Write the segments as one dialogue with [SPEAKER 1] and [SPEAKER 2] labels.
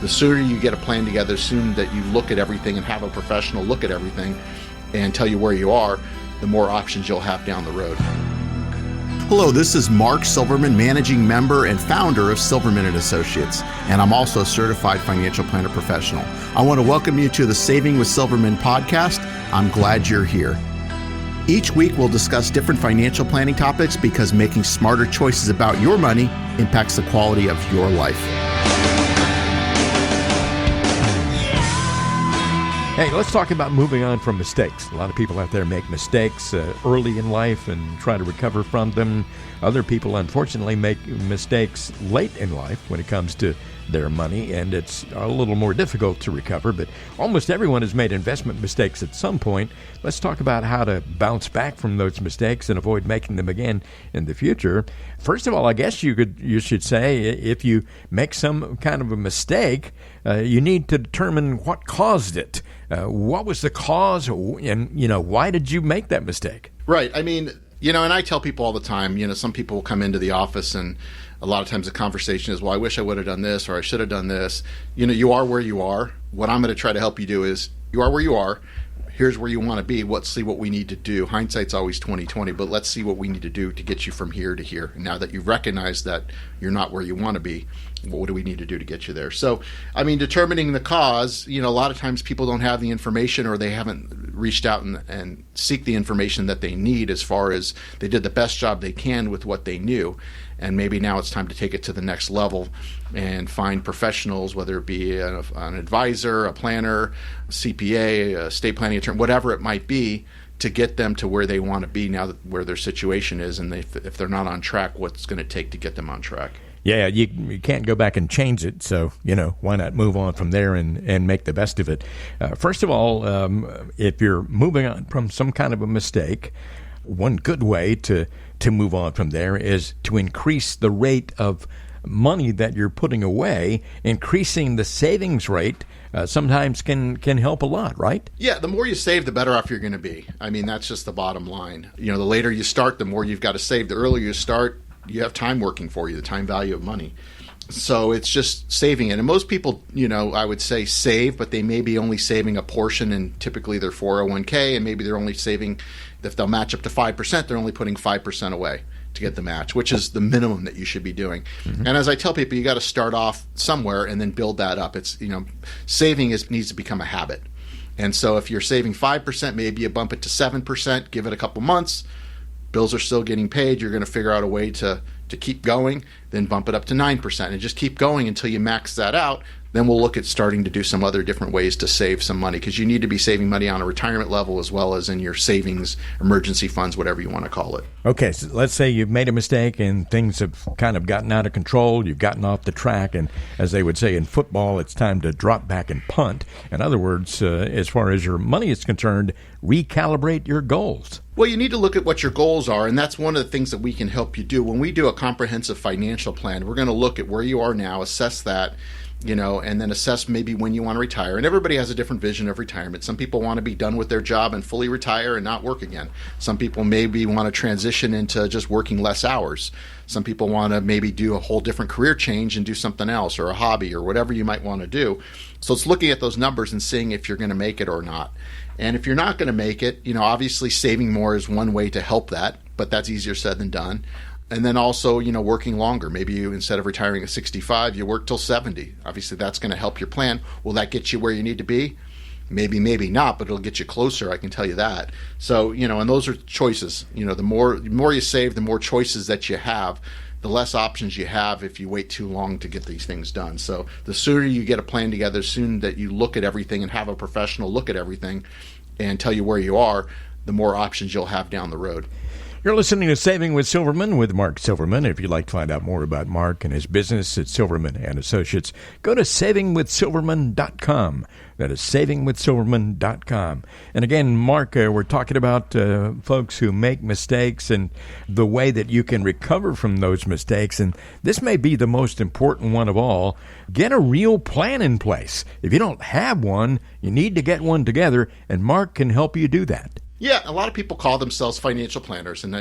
[SPEAKER 1] the sooner you get a plan together, the sooner that you look at everything and have a professional look at everything and tell you where you are, the more options you'll have down the road.
[SPEAKER 2] Hello, this is Mark Silverman, managing member and founder of Silverman & Associates, and I'm also a certified financial planner professional. I want to welcome you to the Saving with Silverman podcast. I'm glad you're here. Each week, we'll discuss different financial planning topics because making smarter choices about your money impacts the quality of your life.
[SPEAKER 3] Hey, let's talk about moving on from mistakes. A lot of people out there make mistakes early in life and try to recover from them. Other people, unfortunately, make mistakes late in life when it comes to their money, and it's a little more difficult to recover. But almost everyone has made investment mistakes at some point. Let's talk about how to bounce back from those mistakes and avoid making them again in the future. First of all, I guess you should say if you make some kind of a mistake, you need to determine what caused it. What was the cause, and why did you make that mistake?
[SPEAKER 1] Right. I mean, and I tell people all the time, some people will come into the office and a lot of times the conversation is, well, I wish I would have done this or I should have done this. You are where you are. What I'm going to try to help you do is you are where you are. Here's where you want to be. Let's see what we need to do. Hindsight's always 20/20, but let's see what we need to do to get you from here to here. Now that you've recognized that you're not where you want to be, what do we need to do to get you there? So, determining the cause, a lot of times people don't have the information or they haven't reached out and seek the information that they need as far as they did the best job they can with what they knew. And maybe now it's time to take it to the next level and find professionals, whether it be an advisor, a planner, a CPA, a estate planning attorney, whatever it might be, to get them to where they want to be now, where their situation is. And if they're not on track, what's going to take to get them on track.
[SPEAKER 3] Yeah, you can't go back and change it, so, why not move on from there and make the best of it? First of all, if you're moving on from some kind of a mistake, one good way to move on from there is to increase the rate of money that you're putting away. Increasing the savings rate sometimes can help a lot, right?
[SPEAKER 1] Yeah, the more you save, the better off you're going to be. That's just the bottom line. The later you start, the more you've got to save. The earlier you start, you have time working for you, the time value of money. So it's just saving it. And most people, I would say save, but they may be only saving a portion, and typically their 401k, and maybe they're only saving, if they'll match up to 5%, they're only putting 5% away to get the match, which is the minimum that you should be doing. Mm-hmm. And as I tell people, you got to start off somewhere and then build that up. It's, saving needs to become a habit. And so if you're saving 5%, maybe you bump it to 7%, give it a couple months, bills are still getting paid, you're going to figure out a way to keep going, then bump it up to 9% and just keep going until you max that out. Then we'll look at starting to do some other different ways to save some money, because you need to be saving money on a retirement level as well as in your savings, emergency funds, whatever you want to call it.
[SPEAKER 3] Okay, so let's say you've made a mistake and things have kind of gotten out of control. You've gotten off the track, and as they would say in football, it's time to drop back and punt. In other words, as far as your money is concerned, recalibrate your goals.
[SPEAKER 1] Well, you need to look at what your goals are, and that's one of the things that we can help you do. When we do a comprehensive financial plan, we're going to look at where you are now, assess that, and then assess maybe when you want to retire. And everybody has a different vision of retirement. Some people want to be done with their job and fully retire and not work again. Some people maybe want to transition into just working less hours. Some people want to maybe do a whole different career change and do something else, or a hobby, or whatever you might want to do. So it's looking at those numbers and seeing if you're going to make it or not. And if you're not going to make it, obviously saving more is one way to help that, but that's easier said than done. And then also, working longer. Maybe you, instead of retiring at 65, you work till 70. Obviously, that's going to help your plan. Will that get you where you need to be? Maybe, maybe not, but it'll get you closer, I can tell you that. So, and those are choices. The more you save, the more choices that you have, the less options you have if you wait too long to get these things done. So the sooner you get a plan together, the sooner that you look at everything and have a professional look at everything and tell you where you are, the more options you'll have down the road.
[SPEAKER 3] You're listening to Saving with Silverman with Mark Silverman. If you'd like to find out more about Mark and his business at Silverman & Associates, go to savingwithsilverman.com. That is savingwithsilverman.com. And again, Mark, we're talking about folks who make mistakes and the way that you can recover from those mistakes. And this may be the most important one of all. Get a real plan in place. If you don't have one, you need to get one together, and Mark can help you do that.
[SPEAKER 1] Yeah, a lot of people call themselves financial planners, and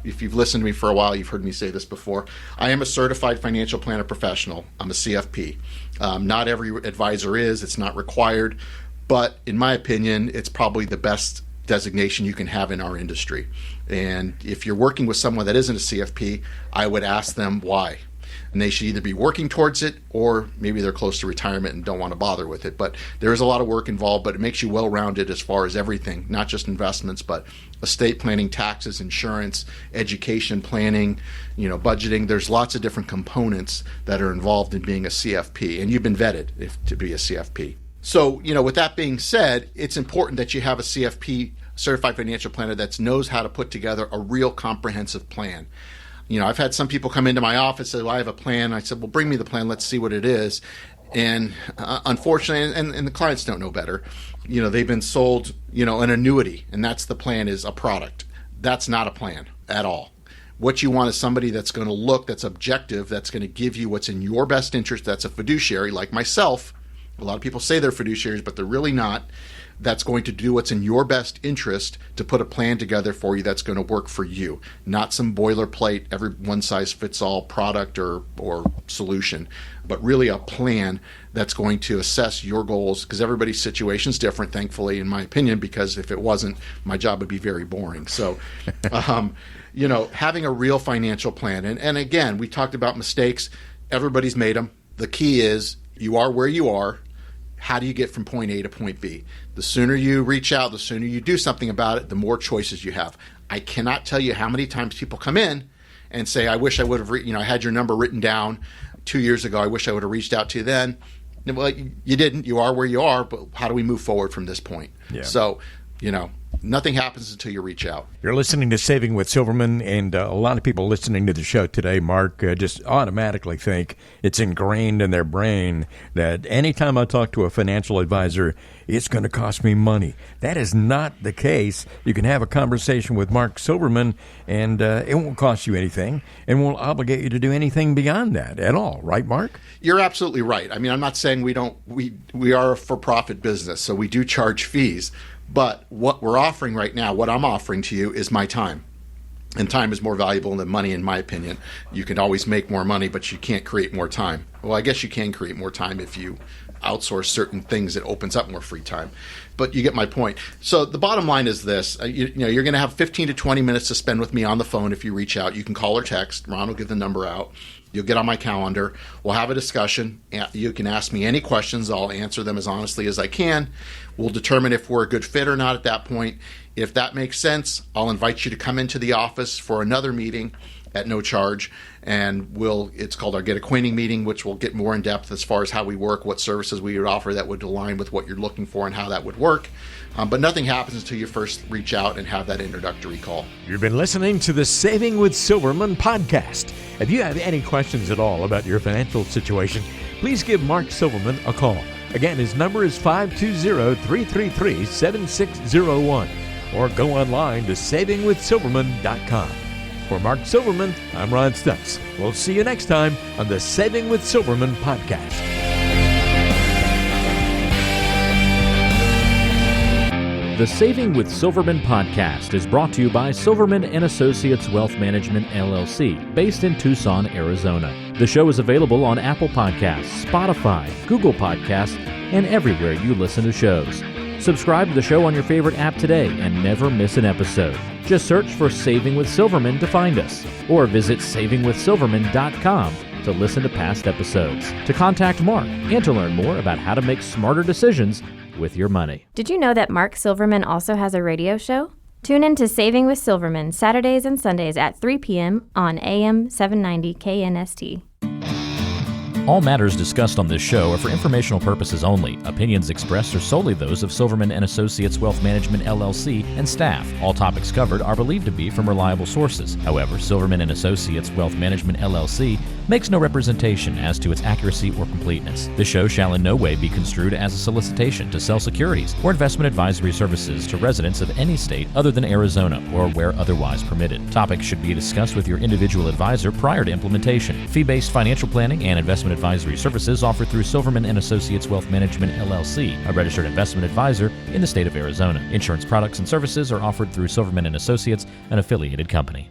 [SPEAKER 1] if you've listened to me for a while, you've heard me say this before. I am a certified financial planner professional. I'm a CFP. Not every advisor is. It's not required, but in my opinion, it's probably the best designation you can have in our industry. And if you're working with someone that isn't a CFP, I would ask them why. And they should either be working towards it, or maybe they're close to retirement and don't want to bother with it. But there is a lot of work involved, but it makes you well-rounded as far as everything, not just investments, but estate planning, taxes, insurance, education planning, budgeting. There's lots of different components that are involved in being a CFP, and you've been vetted to be a CFP. So, with that being said, it's important that you have a CFP, certified financial planner, that knows how to put together a real comprehensive plan. I've had some people come into my office and say, well, I have a plan. I said, well, bring me the plan. Let's see what it is. And unfortunately, and the clients don't know better, they've been sold, an annuity, and that's the plan, is a product. That's not a plan at all. What you want is somebody that's going to that's objective, that's going to give you what's in your best interest. That's a fiduciary like myself. A lot of people say they're fiduciaries, but they're really not. That's going to do what's in your best interest to put a plan together for you that's going to work for you, not some boilerplate, every one-size-fits-all product or solution, but really a plan that's going to assess your goals, because everybody's situation is different, thankfully, in my opinion, because if it wasn't, my job would be very boring. So, having a real financial plan. And again, we talked about mistakes. Everybody's made them. The key is you are where you are. How do you get from point A to point B? The sooner you reach out, the sooner you do something about it, the more choices you have. I cannot tell you how many times people come in and say, I wish I would have, I had your number written down 2 years ago. I wish I would have reached out to you then. Well, you didn't. You are where you are, but how do we move forward from this point? Yeah. So, nothing happens until you reach out.
[SPEAKER 3] You're listening to Saving with Silverman, and a lot of people listening to the show today, Mark, just automatically think it's ingrained in their brain that anytime I talk to a financial advisor, it's going to cost me money. That is not the case. You can have a conversation with Mark Silverman, and it won't cost you anything, and won't obligate you to do anything beyond that at all. Right, Mark?
[SPEAKER 1] You're absolutely right. I mean, I'm not saying we are a for-profit business, so we do charge fees. But what we're offering right now, what I'm offering to you, is my time. And time is more valuable than money, in my opinion. You can always make more money, but you can't create more time. Well, I guess you can create more time if you outsource certain things. It opens up more free time. But you get my point. So the bottom line is this. You're going to have 15 to 20 minutes to spend with me on the phone if you reach out. You can call or text. Ron will give the number out. You'll get on my calendar. We'll have a discussion. You can ask me any questions. I'll answer them as honestly as I can. We'll determine if we're a good fit or not at that point. If that makes sense, I'll invite you to come into the office for another meeting at no charge. And it's called our Get Acquainting meeting, which will get more in depth as far as how we work, what services we would offer that would align with what you're looking for and how that would work. But nothing happens until you first reach out and have that introductory call.
[SPEAKER 3] You've been listening to the Saving with Silverman podcast. If you have any questions at all about your financial situation, please give Mark Silverman a call. Again, his number is 520-333-7601, or go online to savingwithsilverman.com. For Mark Silverman, I'm Ron Stutz. We'll see you next time on the Saving with Silverman podcast.
[SPEAKER 4] The Saving with Silverman podcast is brought to you by Silverman & Associates Wealth Management, LLC, based in Tucson, Arizona. The show is available on Apple Podcasts, Spotify, Google Podcasts, and everywhere you listen to shows. Subscribe to the show on your favorite app today and never miss an episode. Just search for Saving with Silverman to find us, or visit savingwithsilverman.com to listen to past episodes, to contact Mark, and to learn more about how to make smarter decisions with your money.
[SPEAKER 5] Did you know that Mark Silverman also has a radio show? Tune in to Saving with Silverman Saturdays and Sundays at 3 p.m. on AM 790 KNST.
[SPEAKER 4] All matters discussed on this show are for informational purposes only. Opinions expressed are solely those of Silverman & Associates Wealth Management, LLC, and staff. All topics covered are believed to be from reliable sources. However, Silverman & Associates Wealth Management, LLC makes no representation as to its accuracy or completeness. The show shall in no way be construed as a solicitation to sell securities or investment advisory services to residents of any state other than Arizona or where otherwise permitted. Topics should be discussed with your individual advisor prior to implementation. Fee-based financial planning and investment advisory services offered through Silverman & Associates Wealth Management, LLC, a registered investment advisor in the state of Arizona. Insurance products and services are offered through Silverman & Associates, an affiliated company.